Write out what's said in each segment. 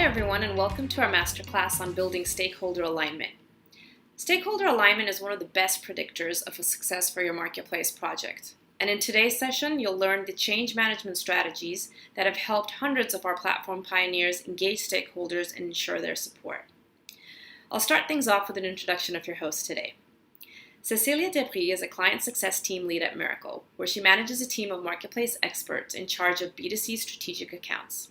everyone, and welcome to our masterclass on building stakeholder alignment. Stakeholder alignment is one of the best predictors of a success for your marketplace project. And in today's session, you'll learn the change management strategies that have helped hundreds of our platform pioneers engage stakeholders and ensure their support. I'll start things off with an introduction of your host today. Cecilia Debris is a client success team lead at Miracle, where she manages a team of marketplace experts in charge of B2C strategic accounts.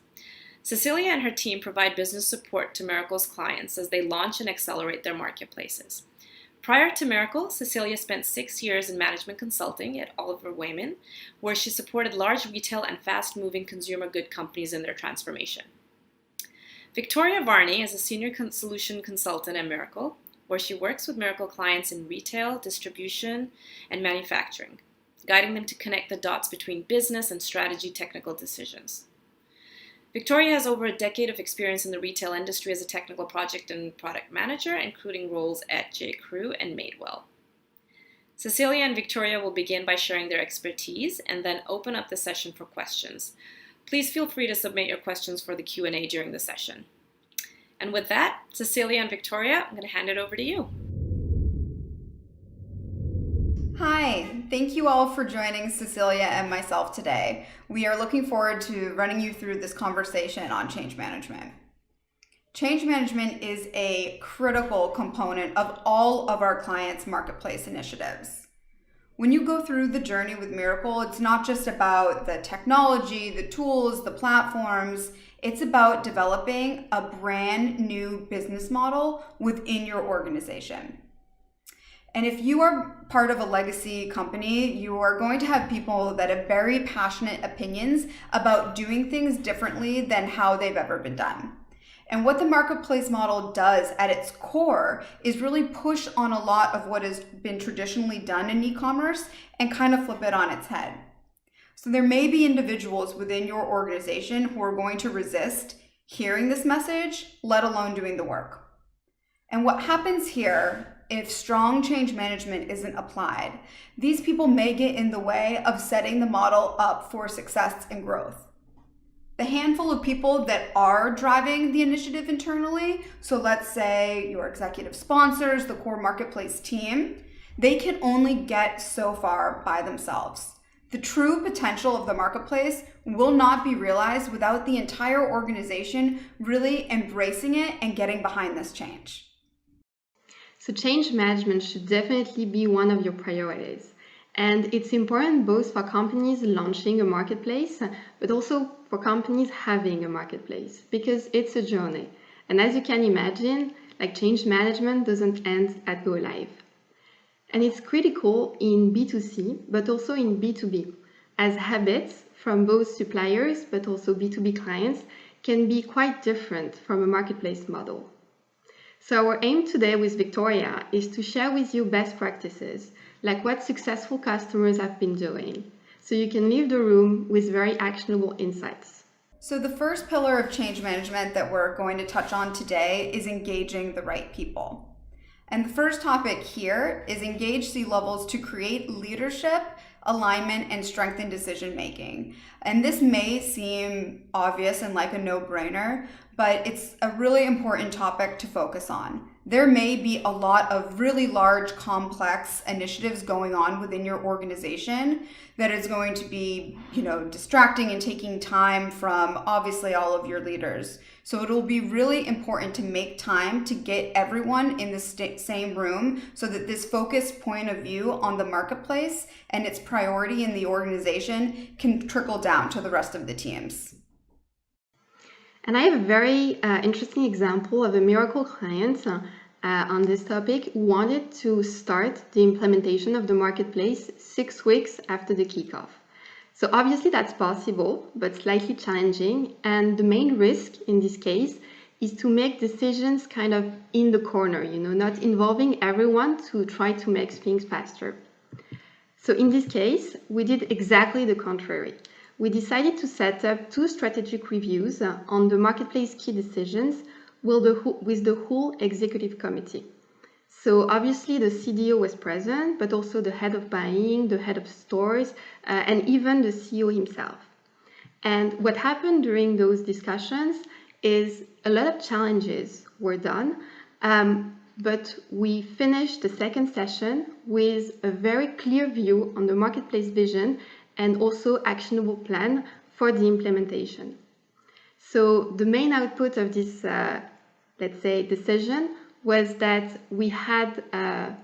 Cecilia and her team provide business support to Miracle's clients as they launch and accelerate their marketplaces. Prior to Miracle, Cecilia spent 6 years in management consulting at Oliver Wyman, where she supported large retail and fast-moving consumer good companies in their transformation. Victoria Varney is a senior solution consultant at Miracle, where she works with Miracle clients in retail, distribution, and manufacturing, guiding them to connect the dots between business and strategy technical decisions. Victoria has over a decade of experience in the retail industry as a technical project and product manager, including roles at J.Crew and Madewell. Cecilia and Victoria will begin by sharing their expertise and then open up the session for questions. Please feel free to submit your questions for the Q&A during the session. And with that, Cecilia and Victoria, I'm going to hand it over to you. Hi, thank you all for joining Cecilia and myself today. We are looking forward to running you through this conversation on change management. Change management is a critical component of all of our clients' marketplace initiatives. When you go through the journey with Miracle, it's not just about the technology, the tools, the platforms. It's about developing a brand new business model within your organization. And if you are part of a legacy company, you are going to have people that have very passionate opinions about doing things differently than how they've ever been done. And what the marketplace model does at its core is really push on a lot of what has been traditionally done in e-commerce and kind of flip it on its head. So there may be individuals within your organization who are going to resist hearing this message, let alone doing the work. And what happens here, if strong change management isn't applied, these people may get in the way of setting the model up for success and growth. The handful of people that are driving the initiative internally, so let's say your executive sponsors, the core marketplace team, they can only get so far by themselves. The true potential of the marketplace will not be realized without the entire organization really embracing it and getting behind this change. So change management should definitely be one of your priorities. And it's important both for companies launching a marketplace, but also for companies having a marketplace, because it's a journey. And as you can imagine, change management doesn't end at go live. And it's critical in B2C, but also in B2B, as habits from both suppliers, but also B2B clients can be quite different from a marketplace model. So our aim today with Victoria is to share with you best practices, like what successful customers have been doing, so you can leave the room with very actionable insights. So the first pillar of change management that we're going to touch on today is engaging the right people. And the first topic here is engage C-levels to create leadership, alignment, and strengthen decision making. And this may seem obvious and like a no-brainer, but it's a really important topic to focus on. There may be a lot of really large, complex initiatives going on within your organization that is going to be, distracting and taking time from obviously all of your leaders. So it'll be really important to make time to get everyone in the same room so that this focused point of view on the marketplace and its priority in the organization can trickle down to the rest of the teams. And I have a very interesting example of a Miracle client on this topic who wanted to start the implementation of the marketplace 6 weeks after the kickoff. So obviously that's possible, but slightly challenging. And the main risk in this case is to make decisions kind of in the corner, not involving everyone to try to make things faster. So in this case, we did exactly the contrary. We decided to set up 2 strategic reviews on the marketplace key decisions with the whole executive committee. So obviously the CDO was present, but also the head of buying, the head of stores, and even the CEO himself. And what happened during those discussions is a lot of challenges were done, but we finished the second session with a very clear view on the marketplace vision and also actionable plan for the implementation. So the main output of this, let's say, decision was that we had a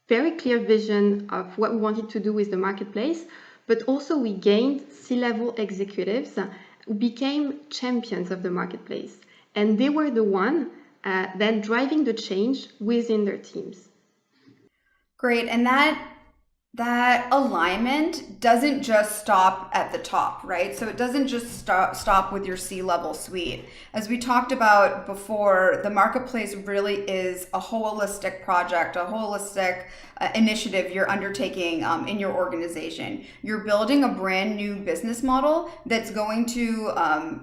very clear vision of what we wanted to do with the marketplace, but also we gained C-level executives who became champions of the marketplace. And they were the one then driving the change within their teams. Great. And that alignment doesn't just stop at the top, right? So it doesn't just stop with your C-level suite. As we talked about before, the marketplace really is a holistic project, a holistic initiative you're undertaking in your organization. You're building a brand new business model that's going to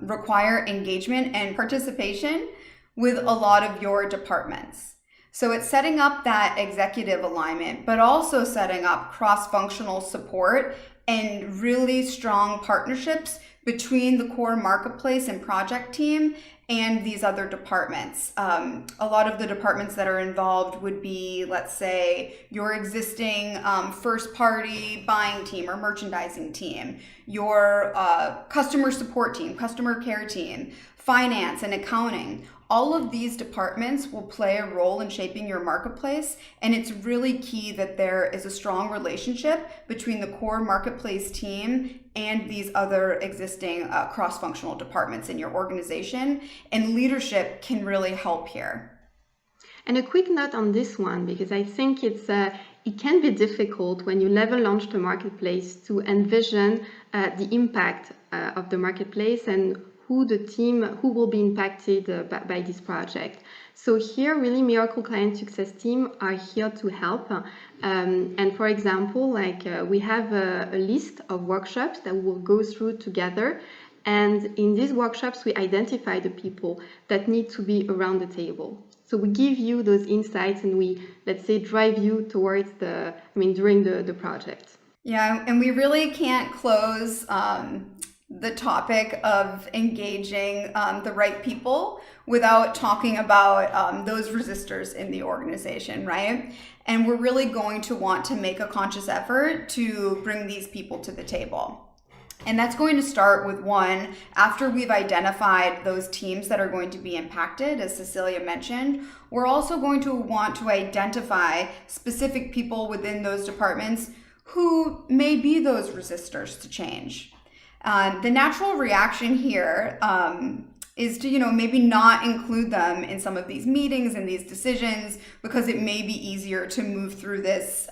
require engagement and participation with a lot of your departments. So it's setting up that executive alignment, but also setting up cross-functional support and really strong partnerships between the core marketplace and project team and these other departments. A lot of the departments that are involved would be, let's say, your existing first-party buying team or merchandising team, your customer support team, customer care team, finance and accounting. All of these departments will play a role in shaping your marketplace, and it's really key that there is a strong relationship between the core marketplace team and these other existing cross-functional departments in your organization, and leadership can really help here. And a quick note on this one, because I think it can be difficult when you level launch the marketplace to envision the impact of the marketplace and who will be impacted by this project. So here, really, Miracle Client Success Team are here to help. And for example, we have a list of workshops that we'll go through together. And in these workshops, we identify the people that need to be around the table. So we give you those insights and we, let's say, drive you towards during the project. Yeah, and we really can't close the topic of engaging the right people without talking about those resistors in the organization, right? And we're really going to want to make a conscious effort to bring these people to the table. And that's going to start with one, after we've identified those teams that are going to be impacted, as Cecilia mentioned, we're also going to want to identify specific people within those departments who may be those resistors to change. The natural reaction here is to, maybe not include them in some of these meetings and these decisions because it may be easier to move through this,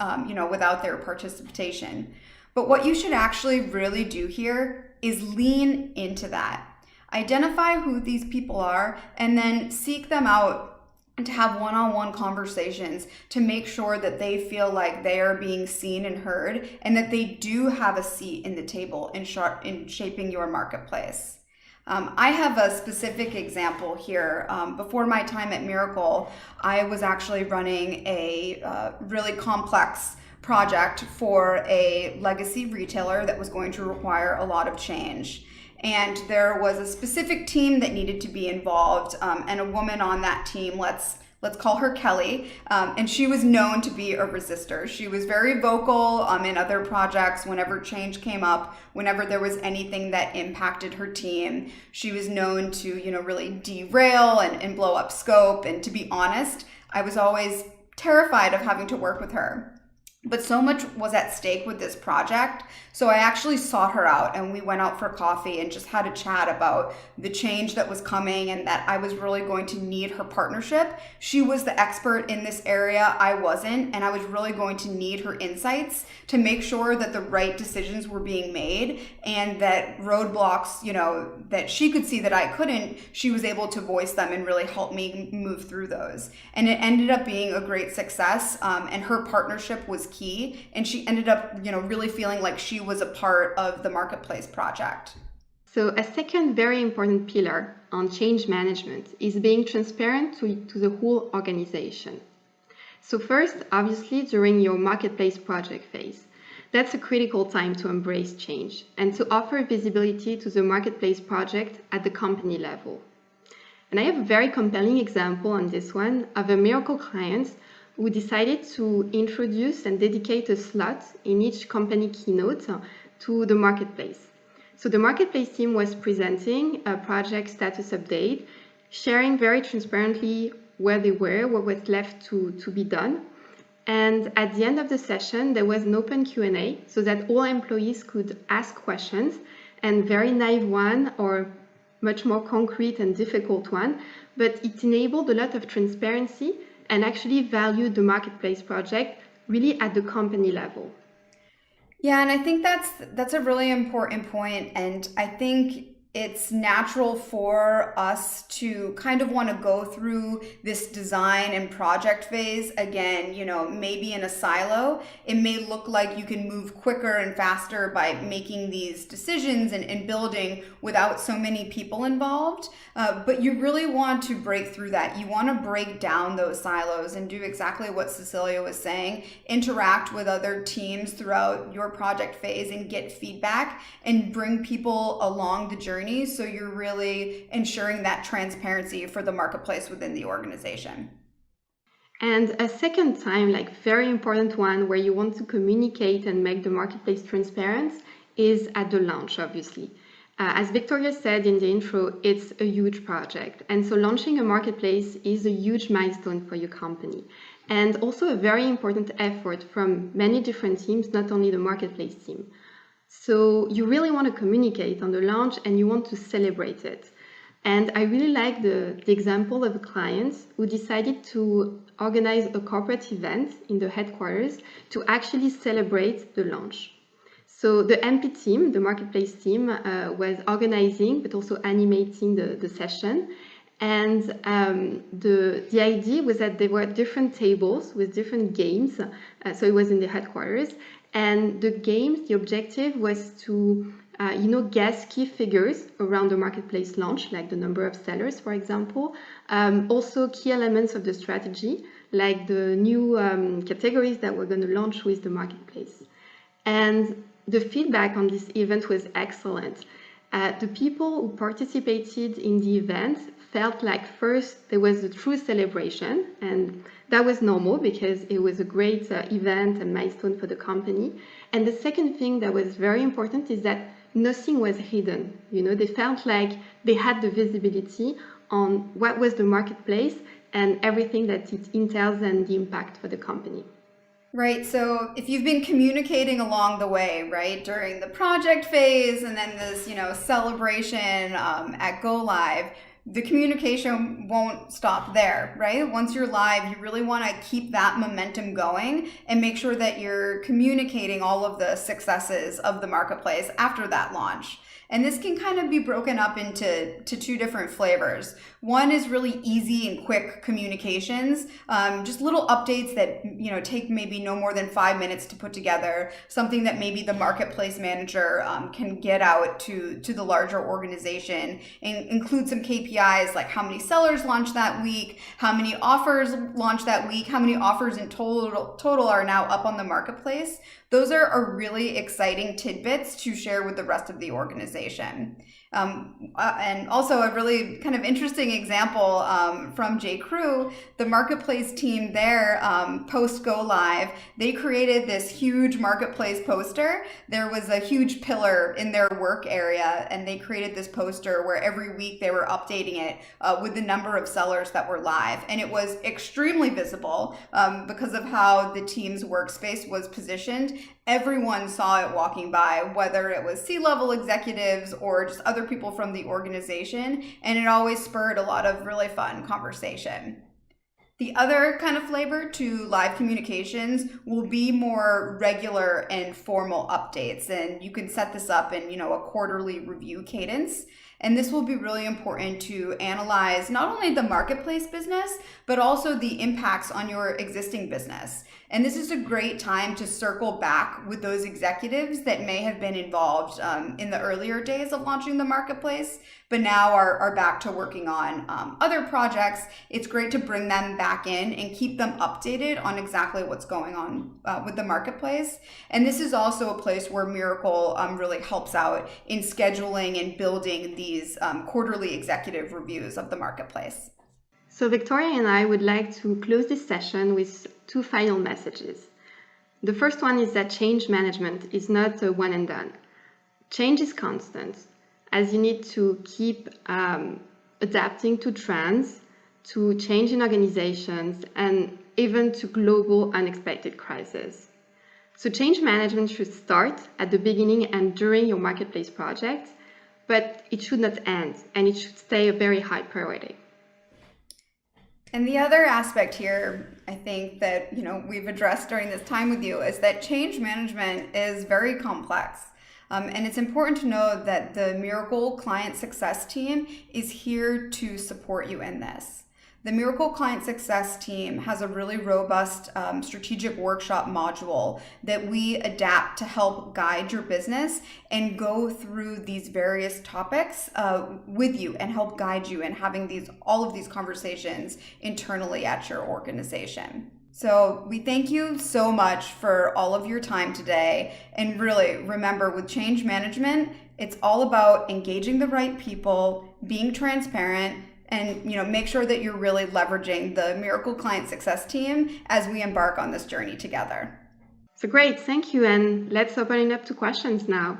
without their participation. But what you should actually really do here is lean into that. Identify who these people are and then seek them out and to have one-on-one conversations to make sure that they feel like they are being seen and heard and that they do have a seat in the table in shaping your marketplace. I have a specific example here. Before my time at Miracle, I was actually running a really complex project for a legacy retailer that was going to require a lot of change. And there was a specific team that needed to be involved, and a woman on that team, let's call her Kelly, and she was known to be a resistor. She was very vocal in other projects whenever change came up, whenever there was anything that impacted her team. She was known to, really derail and blow up scope. And to be honest, I was always terrified of having to work with her. But so much was at stake with this project. So I actually sought her out and we went out for coffee and just had a chat about the change that was coming and that I was really going to need her partnership. She was the expert in this area, I wasn't, and I was really going to need her insights to make sure that the right decisions were being made and that roadblocks, that she could see that I couldn't, she was able to voice them and really help me move through those. And it ended up being a great success, and her partnership was key, and she ended up, really feeling like she was a part of the marketplace project. So a second very important pillar on change management is being transparent to the whole organization. So first, obviously, during your marketplace project phase, that's a critical time to embrace change and to offer visibility to the marketplace project at the company level. And I have a very compelling example on this one of a miracle client who decided to introduce and dedicate a slot in each company keynote to the marketplace. So the marketplace team was presenting a project status update, sharing very transparently where they were, what was left to be done. And at the end of the session, there was an open Q&A so that all employees could ask questions, and very naive one or much more concrete and difficult one, but it enabled a lot of transparency and actually valued the marketplace project really at the company level. Yeah, and I think that's a really important point, and I think it's natural for us to kind of want to go through this design and project phase again, maybe in a silo. It may look like you can move quicker and faster by making these decisions and building without so many people involved. But you really want to break through that. You want to break down those silos and do exactly what Cecilia was saying. Interact with other teams throughout your project phase and get feedback and bring people along the journey. So you're really ensuring that transparency for the marketplace within the organization. And a second time, very important one where you want to communicate and make the marketplace transparent is at the launch, obviously. As Victoria said in the intro, it's a huge project. And so launching a marketplace is a huge milestone for your company. And also a very important effort from many different teams, not only the marketplace team. So you really want to communicate on the launch and you want to celebrate it. And I really like the example of a client who decided to organize a corporate event in the headquarters to actually celebrate the launch. So the MP team, the marketplace team, was organizing but also animating the session. And the idea was that there were different tables with different games. So it was in the headquarters. And the games, the objective was to, guess key figures around the marketplace launch, like the number of sellers, for example. Also key elements of the strategy, like the new categories that we're going to launch with the marketplace. And the feedback on this event was excellent. The people who participated in the event felt like first there was a true celebration, and that was normal because it was a great event and milestone for the company. And the second thing that was very important is that nothing was hidden. They felt like they had the visibility on what was the marketplace and everything that it entails and the impact for the company. Right. So if you've been communicating along the way, right, during the project phase and then this, celebration at go live, the communication won't stop there, right? Once you're live, you really want to keep that momentum going and make sure that you're communicating all of the successes of the marketplace after that launch. And this can kind of be broken up into two different flavors. One is really easy and quick communications, just little updates that take maybe no more than 5 minutes to put together, something that maybe the marketplace manager can get out to the larger organization and include some KPIs like how many sellers launched that week, how many offers launched that week, how many offers in total are now up on the marketplace. Those are really exciting tidbits to share with the rest of the organization. And also a really kind of interesting example from J.Crew, the marketplace team there, post go live, they created this huge marketplace poster. There was a huge pillar in their work area, and they created this poster where every week they were updating it with the number of sellers that were live. And it was extremely visible because of how the team's workspace was positioned. Everyone saw it walking by, whether it was C-level executives or just other people from the organization, and it always spurred a lot of really fun conversation. The other kind of flavor to live communications will be more regular and formal updates, and you can set this up in, a quarterly review cadence. And this will be really important to analyze not only the marketplace business, but also the impacts on your existing business. And this is a great time to circle back with those executives that may have been involved in the earlier days of launching the marketplace, but now are back to working on other projects. It's great to bring them back in and keep them updated on exactly what's going on with the marketplace. And this is also a place where Miracle really helps out in scheduling and building these quarterly executive reviews of the marketplace. So Victoria and I would like to close this session with two final messages. The first one is that change management is not a one and done. Change is constant, as you need to keep adapting to trends, to change in organizations, and even to global unexpected crises. So change management should start at the beginning and during your marketplace project, but it should not end, and it should stay a very high priority. And the other aspect here, I think that we've addressed during this time with you, is that change management is very complex. And it's important to know that the Miracle Client Success Team is here to support you in this. The Miracle Client Success Team has a really robust strategic workshop module that we adapt to help guide your business and go through these various topics with you and help guide you in having all of these conversations internally at your organization. So we thank you so much for all of your time today. And really remember, with change management, it's all about engaging the right people, being transparent, and make sure that you're really leveraging the Miracle Client Success Team as we embark on this journey together. So great, thank you. And let's open it up to questions now.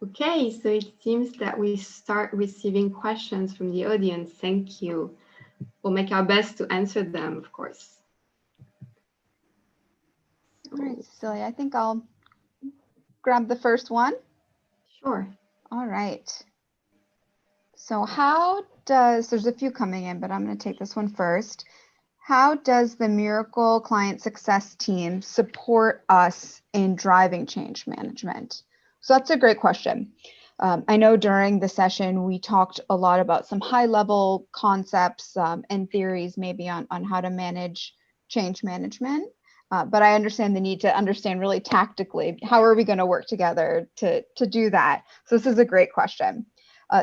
Okay, so it seems that we start receiving questions from the audience. Thank you. We'll make our best to answer them, of course. All right, Cecilia, I think I'll grab the first one. Sure. All right. So there's a few coming in, but I'm going to take this one first. How does the Miracle Client Success Team support us in driving change management? So that's a great question. I know during the session, we talked a lot about some high level concepts and theories maybe on how to manage change management. But I understand the need to understand really tactically, how are we going to work together to do that? So this is a great question.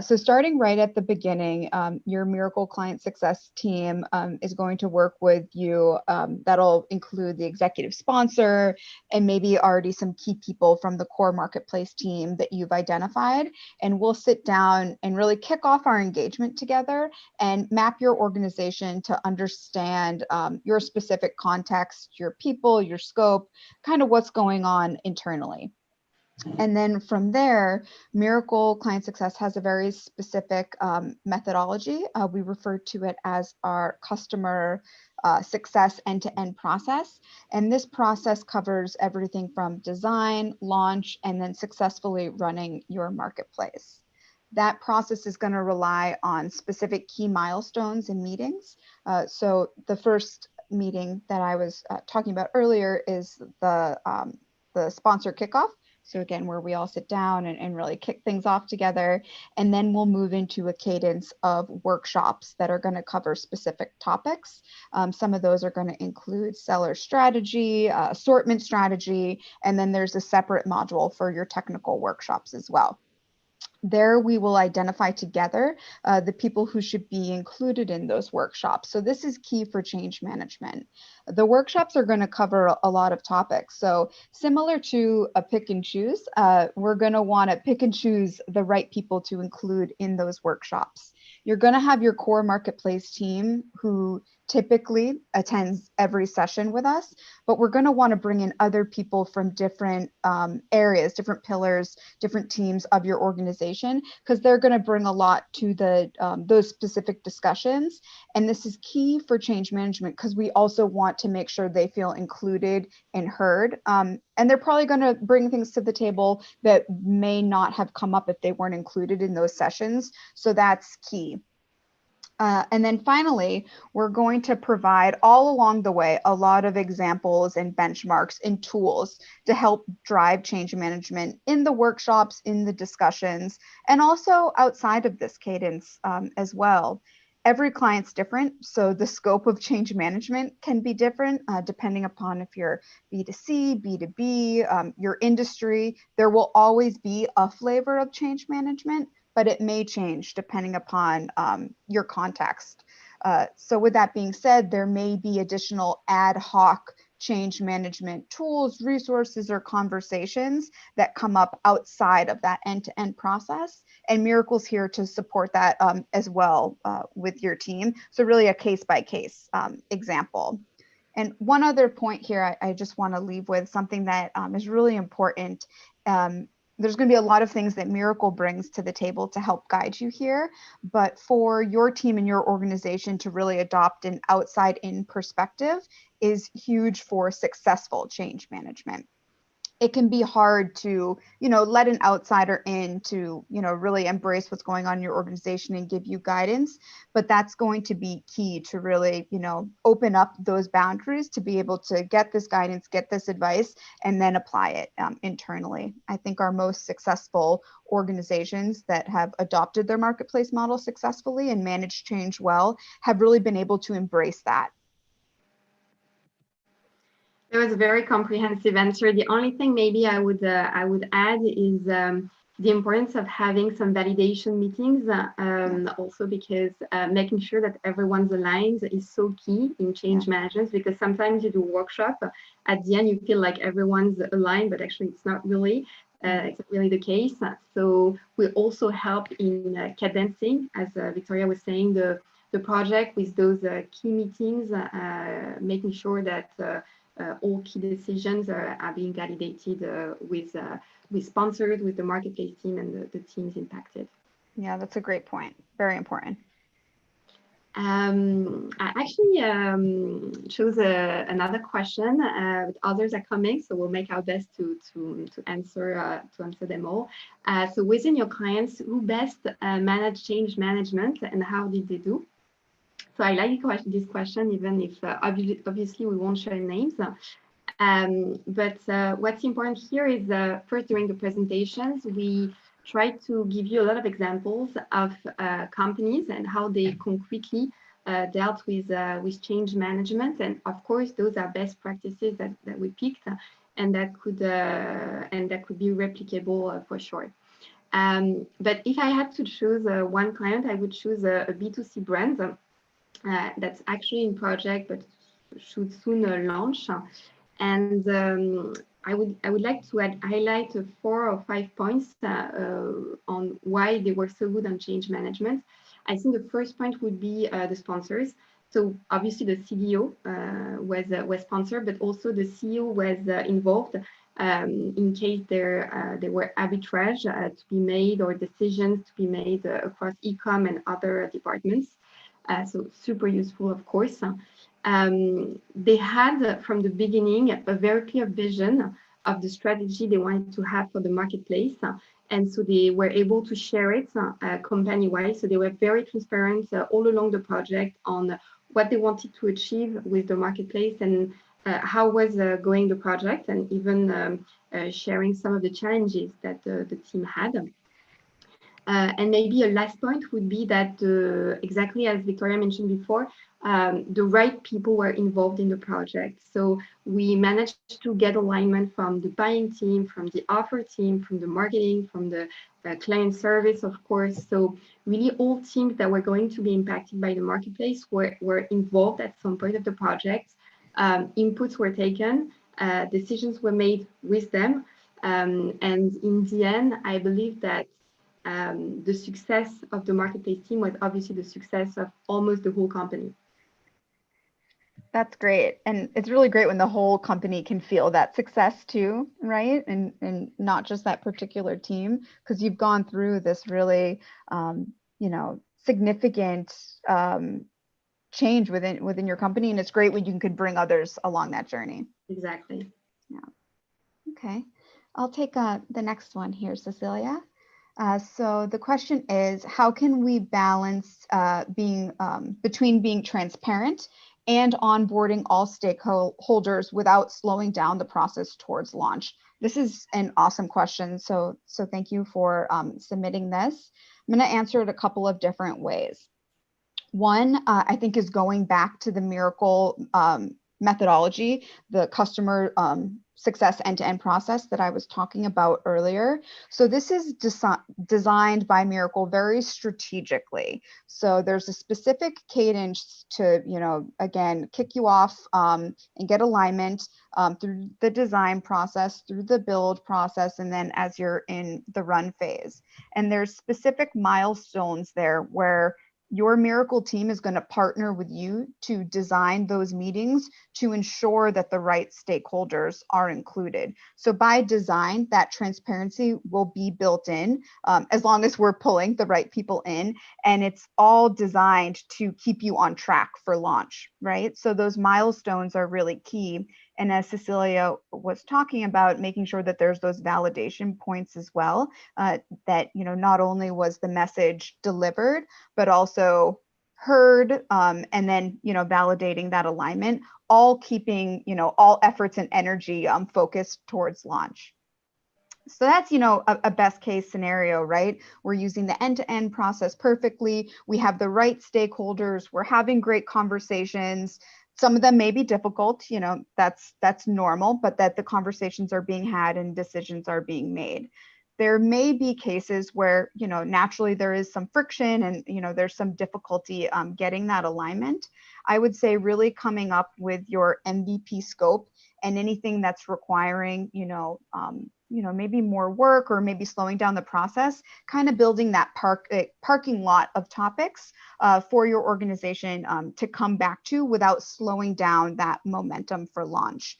So starting right at the beginning, your Miracle Client Success Team is going to work with you. That'll include the executive sponsor and maybe already some key people from the core marketplace team that you've identified. And we'll sit down and really kick off our engagement together and map your organization to understand your specific context, your people, your scope, kind of what's going on internally. And then from there, Miracle Client Success has a very specific methodology. We refer to it as our customer success end-to-end process. And this process covers everything from design, launch, and then successfully running your marketplace. That process is going to rely on specific key milestones and meetings. So the first meeting that I was talking about earlier is the sponsor kickoff. So again, where we all sit down and really kick things off together. And then we'll move into a cadence of workshops that are going to cover specific topics. Some of those are going to include seller strategy, assortment strategy, and then there's a separate module for your technical workshops as well. There we will identify together the people who should be included in those workshops. So this is key for change management. The workshops are going to cover a lot of topics. So similar to a pick and choose, we're going to want to pick and choose the right people to include in those workshops. You're going to have your core marketplace team who typically attends every session with us, but we're going to want to bring in other people from different areas, different pillars, different teams of your organization, because they're going to bring a lot to those specific discussions. And this is key for change management because we also want to make sure they feel included and heard. And they're probably going to bring things to the table that may not have come up if they weren't included in those sessions. So that's key. And then finally, we're going to provide all along the way a lot of examples and benchmarks and tools to help drive change management in the workshops, in the discussions, and also outside of this cadence as well. Every client's different, so the scope of change management can be different depending upon if you're B2C, B2B, your industry. There will always be a flavor of change management, but it may change depending upon your context. So with that being said, there may be additional ad hoc change management tools, resources, or conversations that come up outside of that end-to-end process. And Miracle's here to support that as well with your team. So really a case-by-case example. And one other point here I just want to leave with, something that is really important. There's going to be a lot of things that Miracle brings to the table to help guide you here, but for your team and your organization to really adopt an outside-in perspective is huge for successful change management. It can be hard to, let an outsider in to, really embrace what's going on in your organization and give you guidance. But that's going to be key to really, open up those boundaries to be able to get this guidance, get this advice, and then apply it internally. I think our most successful organizations that have adopted their marketplace model successfully and managed change well have really been able to embrace that. That was a very comprehensive answer. The only thing maybe I would add is the importance of having some validation meetings, also because making sure that everyone's aligned is so key in change management, because sometimes you do a workshop, at the end you feel like everyone's aligned, but actually it's not really. It's not really the case. So we also help in cadencing, as Victoria was saying, the project with those key meetings, making sure that all key decisions are being validated with sponsors, with the marketplace team and the teams impacted. Yeah, that's a great point. Very important. I actually chose another question, but others are coming, so we'll make our best to answer them all. So within your clients, who best manage change management and how did they do? So I like this question, even if obviously we won't share names. But what's important here is first, during the presentations, we try to give you a lot of examples of companies and how they concretely dealt with change management. And of course, those are best practices that we picked and that could be replicable for sure. But if I had to choose one client, I would choose a B2C brand that's actually in project but should soon launch. And I would like to highlight 4 or 5 points on why they were so good on change management. I think the first point would be the sponsors. So obviously the CDO was sponsored, but also the CEO was involved in case there were arbitrage to be made or decisions to be made across e-com and other departments. So super useful, of course. They had from the beginning a very clear vision of the strategy they wanted to have for the marketplace. And so they were able to share it company-wide. So they were very transparent all along the project on what they wanted to achieve with the marketplace and how was going the project, and even sharing some of the challenges that the team had. And maybe a last point would be that, exactly as Victoria mentioned before, the right people were involved in the project. So we managed to get alignment from the buying team, from the offer team, from the marketing, from the client service, of course. So really all teams that were going to be impacted by the marketplace were involved at some point of the project. Inputs were taken, decisions were made with them. And in the end, I believe that the success of the marketplace team was obviously the success of almost the whole company. That's great. And it's really great when the whole company can feel that success too, right? And not just that particular team, because you've gone through this really, significant change within your company. And it's great when you can bring others along that journey. Exactly. Yeah. Okay. I'll take the next one here, Cecilia. So the question is, how can we balance between being transparent and onboarding all stakeholders without slowing down the process towards launch? This is an awesome question. So thank you for submitting this. I'm going to answer it a couple of different ways. One, I think, is going back to the Miracle methodology, the customer success end-to-end process that I was talking about earlier. So this is designed by Miracle very strategically. So there's a specific cadence to, again, kick you off and get alignment through the design process, through the build process, and then as you're in the run phase. And there's specific milestones there where your Miracle team is going to partner with you to design those meetings to ensure that the right stakeholders are included. So by design, that transparency will be built in as long as we're pulling the right people in, and it's all designed to keep you on track for launch, right? So those milestones are really key. And as Cecilia was talking about, making sure that there's those validation points as well, that, not only was the message delivered, but also heard, and then, validating that alignment, all keeping, all efforts and energy focused towards launch. So that's, a best case scenario, right? We're using the end-to-end process perfectly. We have the right stakeholders. We're having great conversations. Some of them may be difficult, that's normal, but that the conversations are being had and decisions are being made. There may be cases where, naturally there is some friction and, there's some difficulty getting that alignment. I would say really coming up with your MVP scope and anything that's requiring, maybe more work or maybe slowing down the process, kind of building that parking lot of topics for your organization to come back to without slowing down that momentum for launch.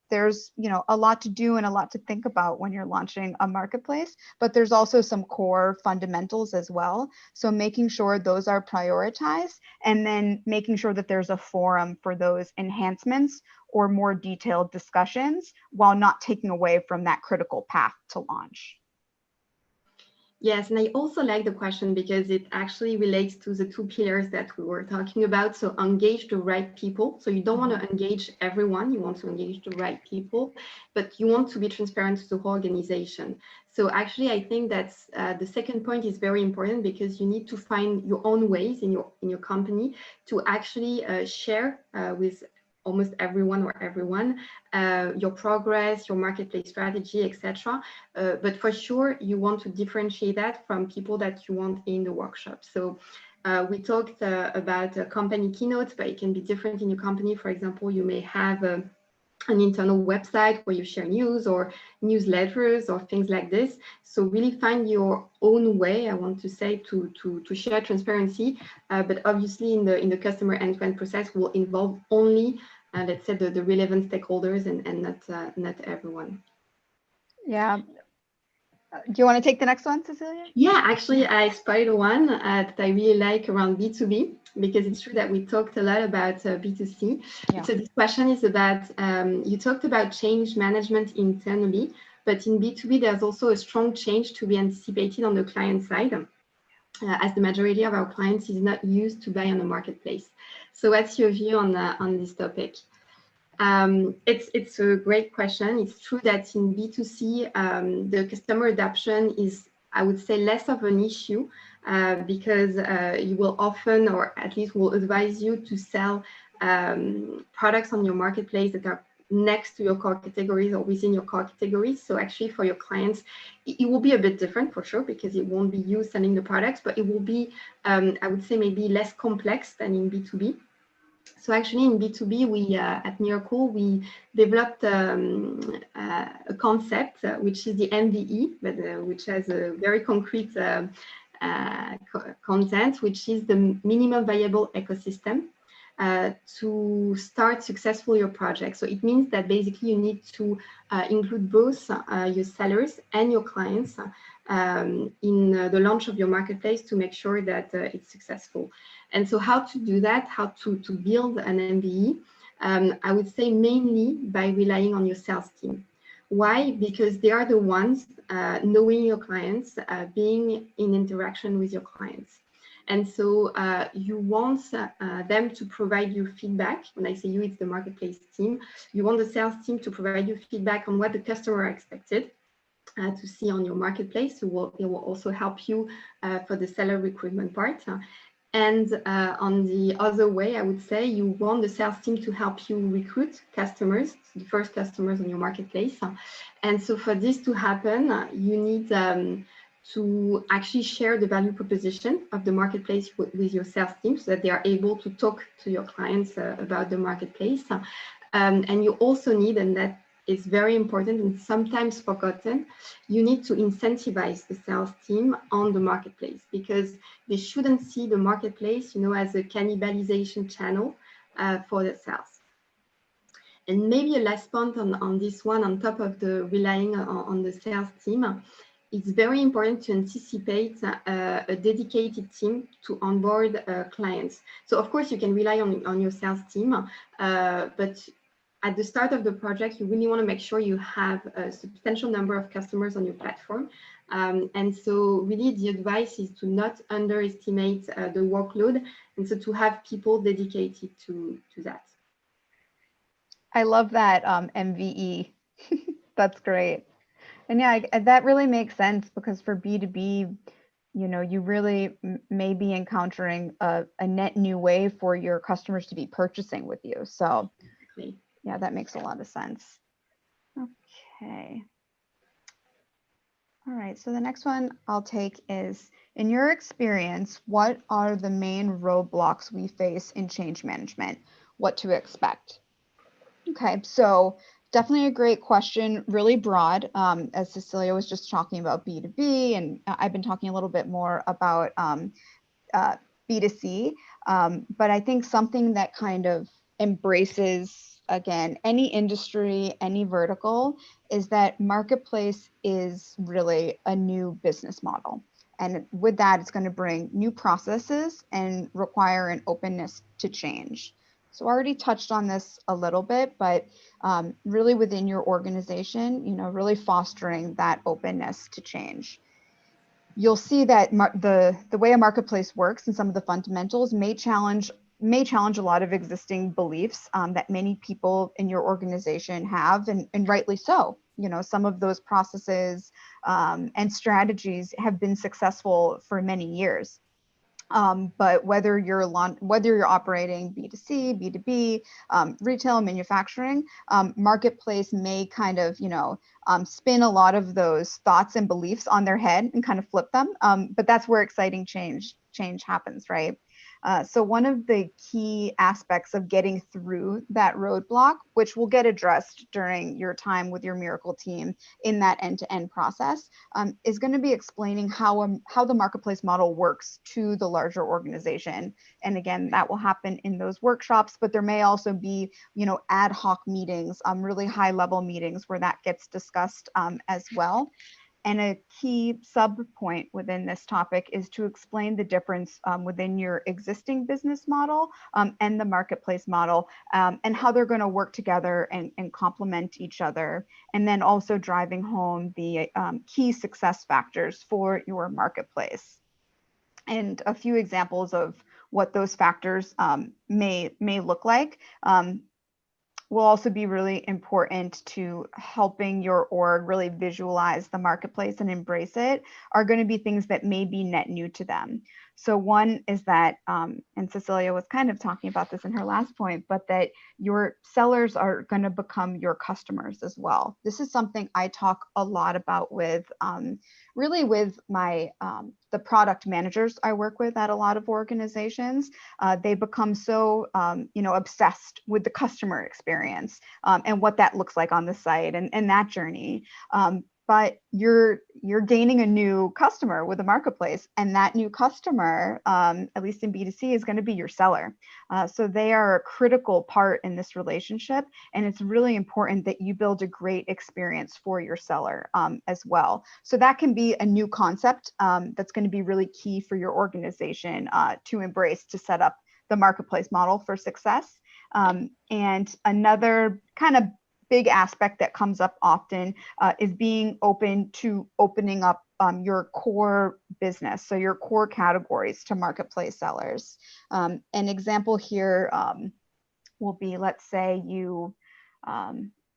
There's, a lot to do and a lot to think about when you're launching a marketplace, but there's also some core fundamentals as well. So making sure those are prioritized and then making sure that there's a forum for those enhancements or more detailed discussions while not taking away from that critical path to launch. Yes, and I also like the question because it actually relates to the two pillars that we were talking about. So engage the right people. So you don't want to engage everyone, you want to engage the right people, but you want to be transparent to the whole organization. So actually, I think that's the second point is very important because you need to find your own ways in your company to actually share with almost everyone your progress, your marketplace strategy, etc. But for sure, you want to differentiate that from people that you want in the workshop. So we talked about company keynotes, but it can be different in your company. For example, you may have an internal website where you share news or newsletters or things like this. So really find your own way, I want to say, to share transparency. But obviously in the customer end-to-end process will involve only, let's say, the relevant stakeholders and not everyone. Yeah. Do you want to take the next one, Cecilia? Yeah, actually, I spotted one that I really like around B2B, because it's true that we talked a lot about B2C. Yeah. So this question is about, you talked about change management internally, but in B2B, there's also a strong change to be anticipated on the client side, as the majority of our clients is not used to buy on the marketplace. So what's your view on this topic? It's a great question. It's true that in B2C, the customer adoption is, I would say, less of an issue because you will often, or at least will advise you to sell products on your marketplace that are next to your core categories or within your core categories. So actually for your clients, it will be a bit different for sure, because it won't be you selling the products, but it will be, I would say, maybe less complex than in B2B. So actually in B2B, we at Miracle, we developed a concept, which is the MVE, but which has a very concrete content, which is the minimum viable ecosystem to start successfully your project. So it means that basically you need to include both your sellers and your clients in the launch of your marketplace to make sure that it's successful. And so how to do that, how to build an MVE, I would say mainly by relying on your sales team. Why? Because they are the ones knowing your clients, being in interaction with your clients. And so you want them to provide you feedback. When I say you, it's the marketplace team. You want the sales team to provide you feedback on what the customer expected to see on your marketplace. So it will also help you for the seller recruitment part. And on the other way, I would say you want the sales team to help you recruit customers, the first customers on your marketplace. And so for this to happen, you need to actually share the value proposition of the marketplace with your sales team so that they are able to talk to your clients about the marketplace. And you also need, and that is very important and sometimes forgotten, you need to incentivize the sales team on the marketplace, because they shouldn't see the marketplace, as a cannibalization channel for the sales. And maybe a last point on this one, on top of the relying on the sales team, it's very important to anticipate a dedicated team to onboard clients. So of course you can rely on your sales team, but at the start of the project, you really want to make sure you have a substantial number of customers on your platform. And so really the advice is to not underestimate the workload, and so to have people dedicated to that. I love that MVE. That's great. And yeah, that really makes sense, because for B2B, you really may be encountering a net new way for your customers to be purchasing with you. So yeah, that makes a lot of sense. Okay. All right, so the next one I'll take is, in your experience, what are the main roadblocks we face in change management? What to expect? Okay, so definitely a great question, really broad. As Cecilia was just talking about B2B, and I've been talking a little bit more about B2C, but I think something that kind of embraces, again, any industry, any vertical, is that marketplace is really a new business model. And with that, it's going to bring new processes and require an openness to change. So I already touched on this a little bit, but really within your organization, really fostering that openness to change. You'll see that the way a marketplace works and some of the fundamentals may challenge a lot of existing beliefs that many people in your organization have, and rightly so. Some of those processes and strategies have been successful for many years. But whether you're operating B2C, B2B, retail, manufacturing, marketplace may kind of, spin a lot of those thoughts and beliefs on their head and kind of flip them. But that's where exciting change happens, right? So one of the key aspects of getting through that roadblock, which will get addressed during your time with your Miracle team in that end-to-end process, is going to be explaining how the marketplace model works to the larger organization. And again, that will happen in those workshops, but there may also be, ad hoc meetings, really high-level meetings where that gets discussed as well. And a key sub point within this topic is to explain the difference within your existing business model and the marketplace model, and how they're going to work together and complement each other. And then also driving home the key success factors for your marketplace. And a few examples of what those factors may look like. Will also be really important to helping your org really visualize the marketplace and embrace it, are going to be things that may be net new to them. So one is that, and Cecilia was kind of talking about this in her last point, but that your sellers are going to become your customers as well. This is something I talk a lot about with really with my the product managers I work with at a lot of organizations. They become so obsessed with the customer experience and what that looks like on the site and that journey. But you're gaining a new customer with a marketplace, and that new customer, at least in B2C, is going to be your seller. So they are a critical part in this relationship, and it's really important that you build a great experience for your seller as well. So that can be a new concept that's going to be really key for your organization to embrace, to set up the marketplace model for success. And another kind of big aspect that comes up often is being open to opening up your core business, so your core categories, to marketplace sellers. An example here will be, let's say you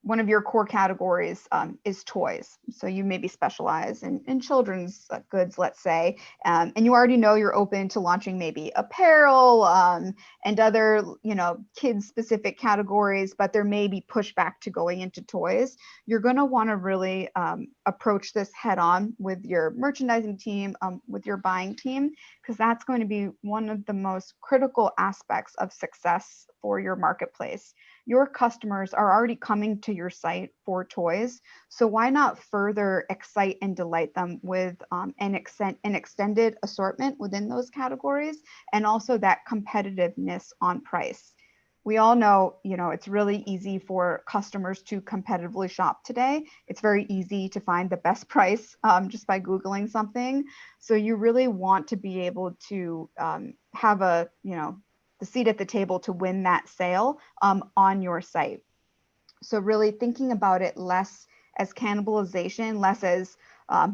one of your core categories is toys. So you maybe specialize in children's goods, let's say, and you already know you're open to launching maybe apparel and other, kids specific categories, but there may be pushback to going into toys. You're going to want to really approach this head on with your merchandising team, with your buying team, because that's going to be one of the most critical aspects of success for your marketplace. Your customers are already coming to your site for toys, so why not further excite and delight them with an extended assortment within those categories, and also that competitiveness on price. We all know, it's really easy for customers to competitively shop today. It's very easy to find the best price just by Googling something. So you really want to be able to have the seat at the table to win that sale on your site. So really thinking about it less as cannibalization, less as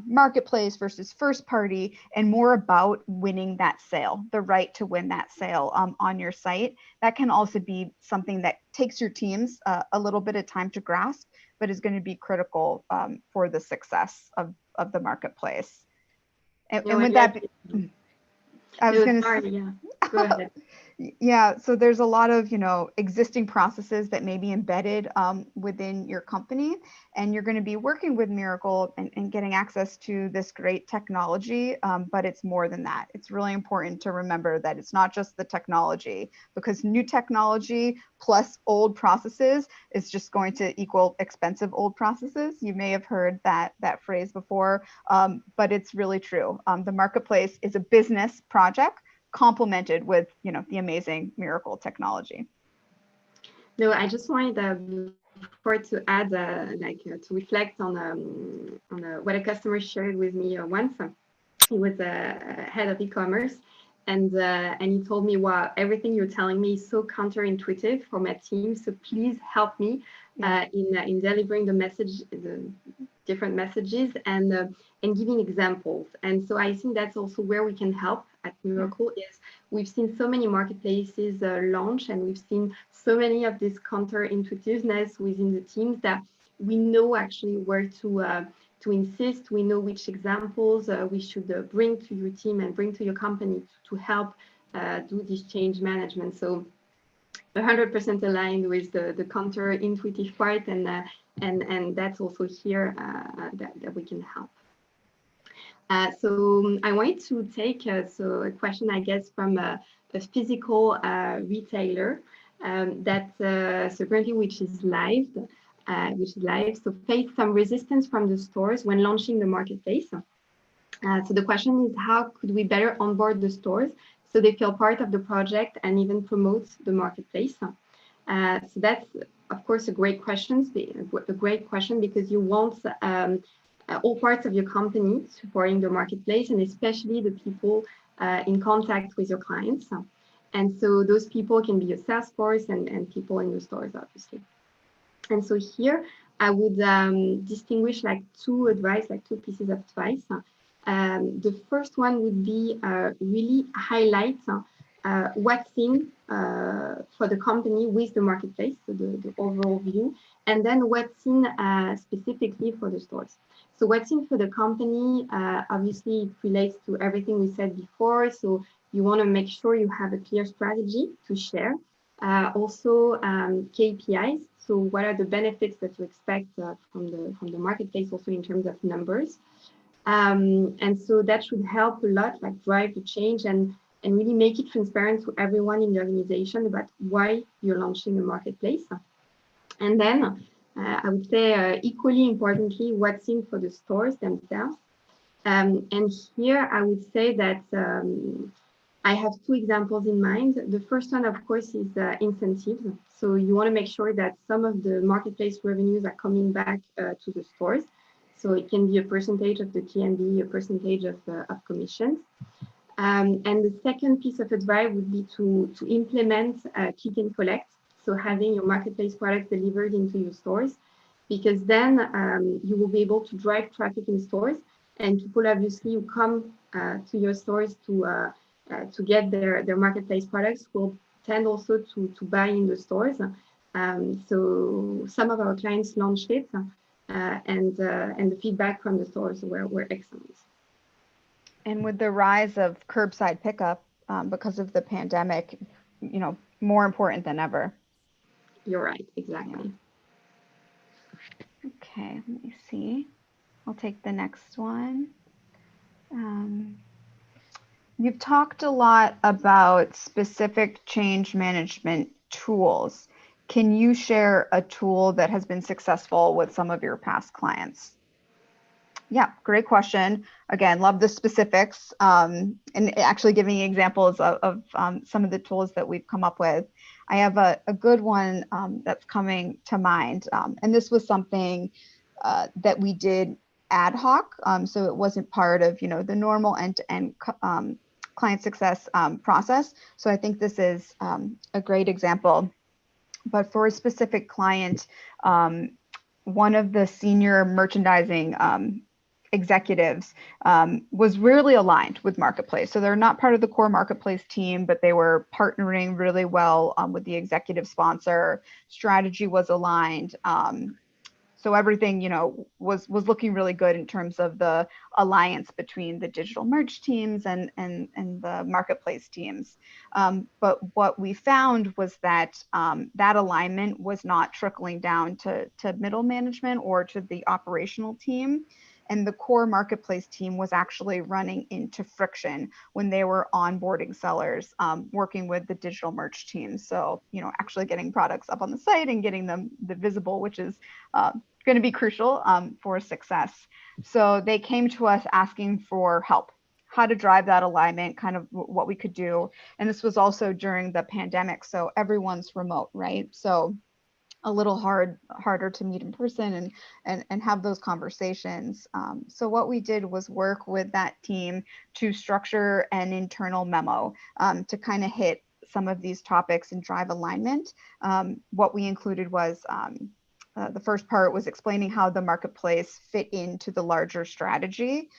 marketplace versus first party, and more about winning that sale, the right to win that sale on your site. That can also be something that takes your teams a little bit of time to grasp, but is going to be critical for the success of the marketplace. And with that, I was going to say, yeah, go ahead. Yeah, so there's a lot of, existing processes that may be embedded within your company, and you're going to be working with Miracle and getting access to this great technology, but it's more than that. It's really important to remember that it's not just the technology, because new technology plus old processes is just going to equal expensive old processes. You may have heard that phrase before, but it's really true. The marketplace is a business project complemented with the amazing Miracle technology. No, I just wanted before to add to reflect on what a customer shared with me once. He was a head of e-commerce, and he told me, wow, everything you're telling me is so counterintuitive for my team, so please help me in delivering the different messages and giving examples. And so I think that's also where we can help at Miracle. Is we've seen so many marketplaces launch, and we've seen so many of this counterintuitiveness within the teams that we know actually where to insist. We know which examples we should bring to your team and bring to your company to help do this change management. So 100% aligned with the counterintuitive part, and that's also here that we can help. So I wanted to take a question, I guess, from a physical retailer so currently which is live. So faced some resistance from the stores when launching the marketplace. So the question is, how could we better onboard the stores so they feel part of the project and even promote the marketplace? So that's, of course, a great question because you want all parts of your company supporting the marketplace, and especially the people in contact with your clients. And so those people can be your sales force and people in your stores, obviously. And so here I would distinguish two pieces of advice. The first one would be really highlight what's in for the company with the marketplace, so the overall view, and then what's in specifically for the stores. So what's in for the company, obviously it relates to everything we said before. So you want to make sure you have a clear strategy to share. Also KPIs. So what are the benefits that you expect from the marketplace, also in terms of numbers? And so that should help a lot, drive the change and really make it transparent to everyone in the organization about why you're launching a marketplace. And then I would say equally importantly, what's in for the stores themselves. And here I would say that I have two examples in mind. The first one, of course, is incentives. So you want to make sure that some of the marketplace revenues are coming back to the stores. So it can be a percentage of the GMV, a percentage of commissions. And the second piece of advice would be to implement click and collect. So having your marketplace product delivered into your stores, because then you will be able to drive traffic in stores, and people obviously who come to your stores to get their marketplace products will tend also to buy in the stores. So some of our clients launched it, and the feedback from the stores were excellent. And with the rise of curbside pickup because of the pandemic, more important than ever. You're right, exactly. Yeah. Okay, let me see. I'll take the next one. You've talked a lot about specific change management tools. Can you share a tool that has been successful with some of your past clients? Yeah, great question. Again, love the specifics and actually giving examples of some of the tools that we've come up with. I have a good one that's coming to mind. And this was something that we did ad hoc. So it wasn't part of, the normal end-to-end client success process. So I think this is a great example. But for a specific client, one of the senior merchandising executives was really aligned with Marketplace. So they're not part of the core Marketplace team, but they were partnering really well with the executive sponsor. Strategy was aligned. So everything, was looking really good in terms of the alliance between the digital merch teams and the Marketplace teams. But what we found was that that alignment was not trickling down to middle management or to the operational team. And the core Marketplace team was actually running into friction when they were onboarding sellers, working with the digital merch team. So, actually getting products up on the site and getting them visible, which is going to be crucial for success. So they came to us asking for help, how to drive that alignment, kind of what we could do. And this was also during the pandemic. So everyone's remote, right? So a little harder to meet in person and have those conversations. So what we did was work with that team to structure an internal memo to kind of hit some of these topics and drive alignment. What we included was the first part was explaining how the Marketplace fit into the larger strategy.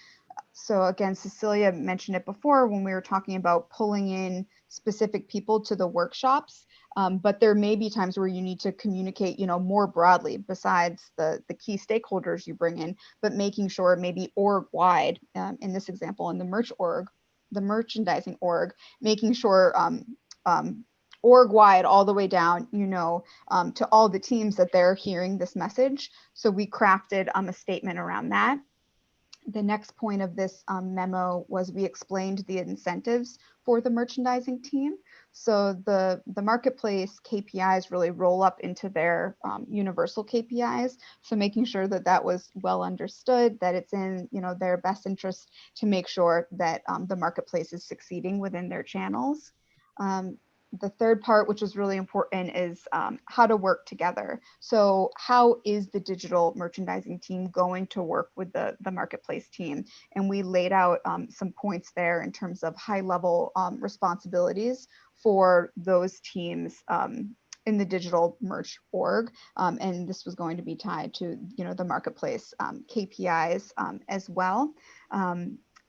So again, Cecilia mentioned it before when we were talking about pulling in specific people to the workshops, but there may be times where you need to communicate, more broadly besides the key stakeholders you bring in, but making sure maybe org-wide, in this example, in the merchandising org, making sure org-wide all the way down, to all the teams that they're hearing this message. So we crafted a statement around that. The next point of this memo was we explained the incentives for the merchandising team. So the Marketplace KPIs really roll up into their universal KPIs. So making sure that that was well understood, that it's in their best interest to make sure that the Marketplace is succeeding within their channels. The third part, which is really important, is how to work together. So how is the digital merchandising team going to work with the Marketplace team? And we laid out some points there in terms of high level responsibilities for those teams in the digital merch org. And this was going to be tied to the Marketplace KPIs as well.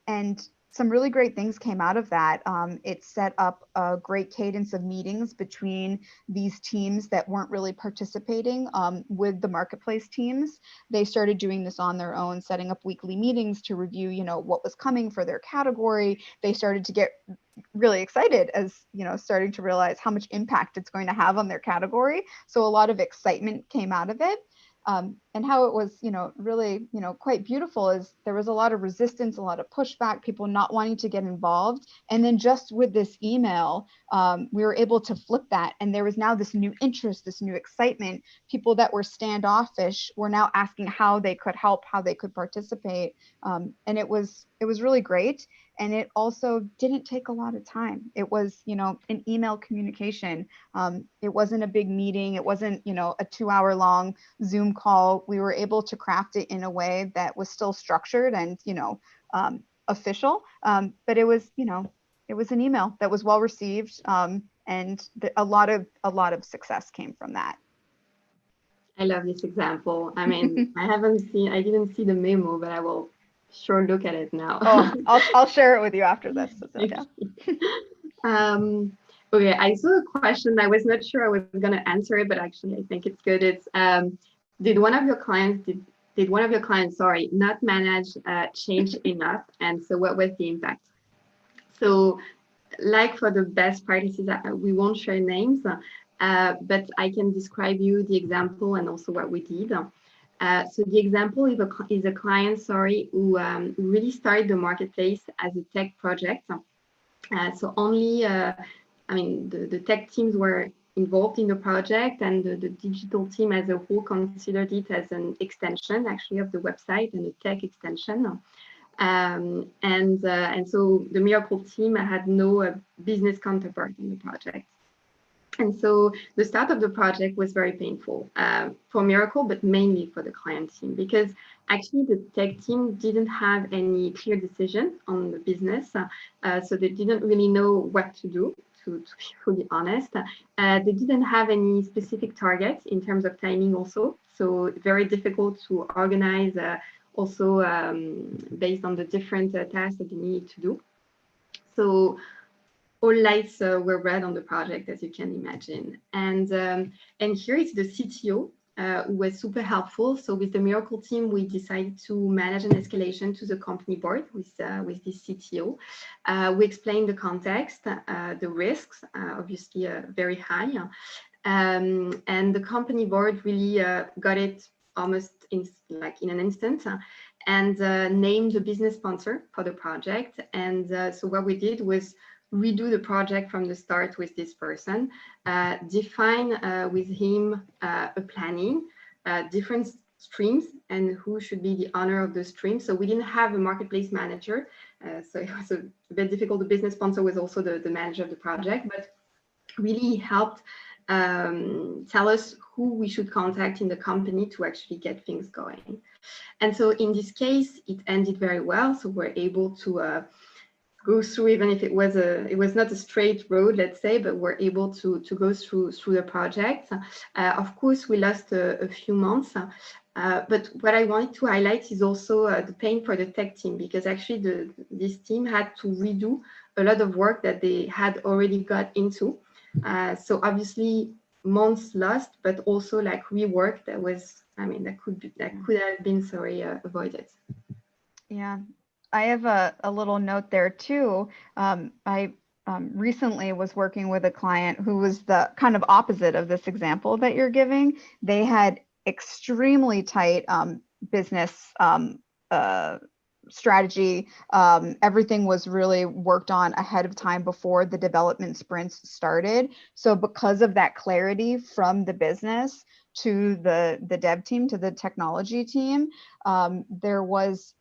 And some really great things came out of that. It set up a great cadence of meetings between these teams that weren't really participating with the Marketplace teams. They started doing this on their own, setting up weekly meetings to review, what was coming for their category. They started to get really excited as, starting to realize how much impact it's going to have on their category. So a lot of excitement came out of it. And how it was, really, quite beautiful is there was a lot of resistance, a lot of pushback, people not wanting to get involved. And then just with this email, we were able to flip that. And there was now this new interest, this new excitement. People that were standoffish were now asking how they could help, how they could participate. And it was really great. And it also didn't take a lot of time. It was, an email communication. It wasn't a big meeting. It wasn't, a 2-hour long Zoom call. We were able to craft it in a way that was still structured and, official. But it was, it was an email that was well received. And a lot of success came from that. I love this example. I mean, I didn't see the memo, but I will sure look at it now. Oh, I'll share it with you after this, Cecilia. Okay, I saw a question. I was not sure I was going to answer it, but actually I think it's good. It's did one of your clients did one of your clients, sorry, not manage change enough? And so what was the impact? So like for the best practices, we won't share names, but I can describe you the example and also what we did. So the example is a client, sorry, who really started the marketplace as a tech project. So only, I mean, the tech teams were involved in the project, and the digital team as a whole considered it as an extension actually of the website and a tech extension. And so the Miracle team had no business counterpart in the project. And so the start of the project was very painful for Miracle, but mainly for the client team, because actually the tech team didn't have any clear decision on the business. So they didn't really know what to do, to be fully honest. They didn't have any specific targets in terms of timing also. So very difficult to organize also based on the different tasks that they needed to do. So all lights were red on the project, as you can imagine. And here is the CTO who was super helpful. So with the Miracle team, we decided to manage an escalation to the company board with this CTO. We explained the context, the risks, obviously very high. And the company board really got it almost in an instant and named the business sponsor for the project. And so what we did was redo the project from the start with this person, define with him a planning, different streams, and who should be the owner of the stream. So we didn't have a marketplace manager, so it was a bit difficult. The business sponsor was also the manager of the project, but really helped tell us who we should contact in the company to actually get things going. And so in this case, it ended very well. So we're able to go through, even if it was not a straight road, let's say, but we're able to go through the project. Of course, we lost a few months, but what I wanted to highlight is also the pain for the tech team, because actually this team had to redo a lot of work that they had already got into. So obviously months lost, but also like rework that was, I mean, that could have been avoided. Yeah, I have a little note there too. I recently was working with a client who was the kind of opposite of this example that you're giving. They had extremely tight business strategy. Everything was really worked on ahead of time before the development sprints started. So because of that clarity from the business to the dev team, to the technology team, there was,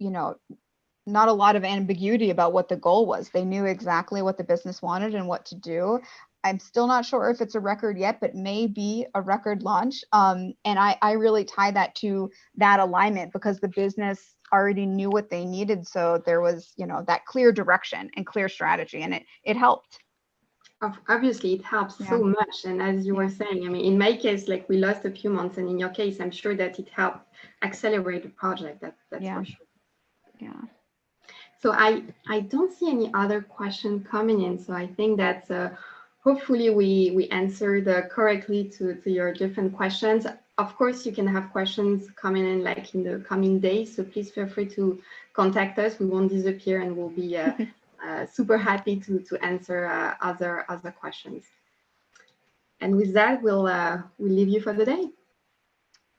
not a lot of ambiguity about what the goal was. They knew exactly what the business wanted and what to do. I'm still not sure if it's a record yet, but maybe a record launch. And I really tie that to that alignment, because the business already knew what they needed. So there was, that clear direction and clear strategy, and it helped. Obviously, it helps so much. And as you were saying, I mean, in my case, like we lost a few months, and in your case, I'm sure that it helped accelerate the project. That's for sure. Yeah. So I don't see any other question coming in. So I think that hopefully we answered correctly to your different questions. Of course, you can have questions coming in like in the coming days. So please feel free to contact us. We won't disappear, and we'll be super happy to answer other questions. And with that, we'll leave you for the day.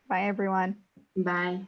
Bye, everyone. Bye.